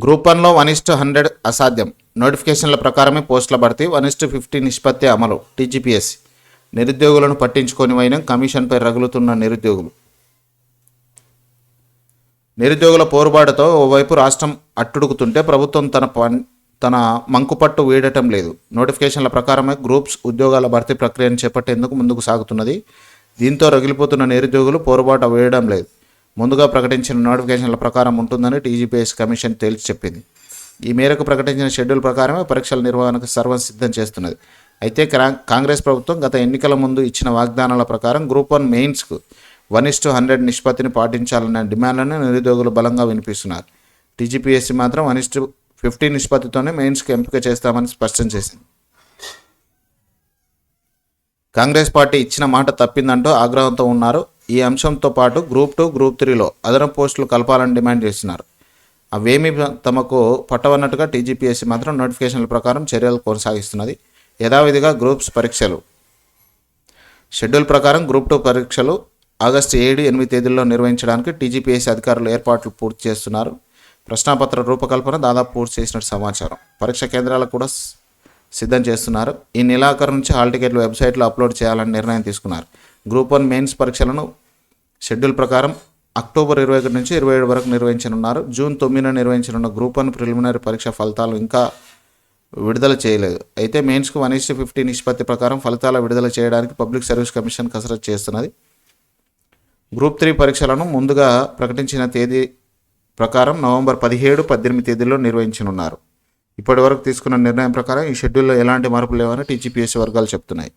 Group 1లో 1:100 అసాధ్యం. నోటిఫికేషన్ల ప్రకారమే పోస్టుల భర్తీ 1:50 నిష్పత్తి అమలు. టీజీపీఎస్సీ నిరుద్యోగులను పట్టించుకొని వైనం కమిషన్పై రగులుతున్న నిరుద్యోగుల పోరుబాటుతో ఓవైపు రాష్ట్రం అట్టుడుకుతుంటే ప్రభుత్వం తన మంకుపట్టు వీడటం లేదు. నోటిఫికేషన్ల ప్రకారమే గ్రూప్స్ ఉద్యోగాల భర్తీ ప్రక్రియను చేపట్టేందుకు ముందుకు సాగుతున్నది. దీంతో రగిలిపోతున్న నిరుద్యోగులు పోరుబాటు వేయడం లేదు. ముందుగా ప్రకటించిన నోటిఫికేషన్ల ప్రకారం ఉంటుందని టీజీపీఎస్సీ కమిషన్ తేల్చి చెప్పింది. ఈ మేరకు ప్రకటించిన షెడ్యూల్ ప్రకారమే పరీక్షల నిర్వహణకు సర్వం సిద్ధం చేస్తున్నది. అయితే కాంగ్రెస్ ప్రభుత్వం గత ఎన్నికల ముందు ఇచ్చిన వాగ్దానాల ప్రకారం గ్రూప్ 1 మెయిన్స్కు 1:100 నిష్పత్తిని పాటించాలన్న డిమాండ్లను నిరుద్యోగులు బలంగా వినిపిస్తున్నారు. టీజీపీఎస్సీ మాత్రం 1:50 నిష్పత్తితోనే మెయిన్స్కి ఎంపిక చేస్తామని స్పష్టం చేసింది. కాంగ్రెస్ పార్టీ ఇచ్చిన మాట తప్పిందంటూ ఆగ్రహంతో ఉన్నారు. ఈ అంశంతో పాటు గ్రూప్ 2, గ్రూప్ 3లో అదనపు పోస్టులు కలపాలని డిమాండ్ చేస్తున్నారు. అవేమీ తమకు పట్టవన్నట్టుగా టీజీపీఎస్సీ మాత్రం నోటిఫికేషన్ల ప్రకారం చర్యలు కొనసాగిస్తున్నది. యథావిధిగా గ్రూప్స్ పరీక్షలు షెడ్యూల్ ప్రకారం గ్రూప్ 2 పరీక్షలు ఆగస్టు 7, 8 తేదీల్లో నిర్వహించడానికి టీజీపీఎస్సీ అధికారులు ఏర్పాట్లు పూర్తి చేస్తున్నారు. ప్రశ్నాపత్ర రూపకల్పన దాదాపు పూర్తి చేసినట్టు సమాచారం. పరీక్ష కేంద్రాలకు కూడా సిద్ధం చేస్తున్నారు. ఈ నెలాఖరు నుంచి హాల్ టికెట్లు వెబ్సైట్లో అప్లోడ్ చేయాలని నిర్ణయం తీసుకున్నారు. గ్రూప్ 1 మెయిన్స్ పరీక్షలను షెడ్యూల్ ప్రకారం అక్టోబర్ 21 నుంచి 27 వరకు నిర్వహించనున్నారు. జూన్ 9న నిర్వహించనున్న గ్రూప్ 1 ప్రిలిమినరీ పరీక్ష ఫలితాలు ఇంకా విడుదల చేయలేదు. అయితే మెయిన్స్కు 1:50 నిష్పత్తి ప్రకారం ఫలితాల విడుదల చేయడానికి పబ్లిక్ సర్వీస్ కమిషన్ కసరత్తు చేస్తున్నది. గ్రూప్ 3 పరీక్షలను ముందుగా ప్రకటించిన తేదీ ప్రకారం నవంబర్ 17, 18 తేదీల్లో నిర్వహించనున్నారు. ఇప్పటి వరకు తీసుకున్న నిర్ణయం ప్రకారం ఈ షెడ్యూల్లో ఎలాంటి మార్పులు లేవని టీజీపీఎస్సీ వర్గాలు చెప్తున్నాయి.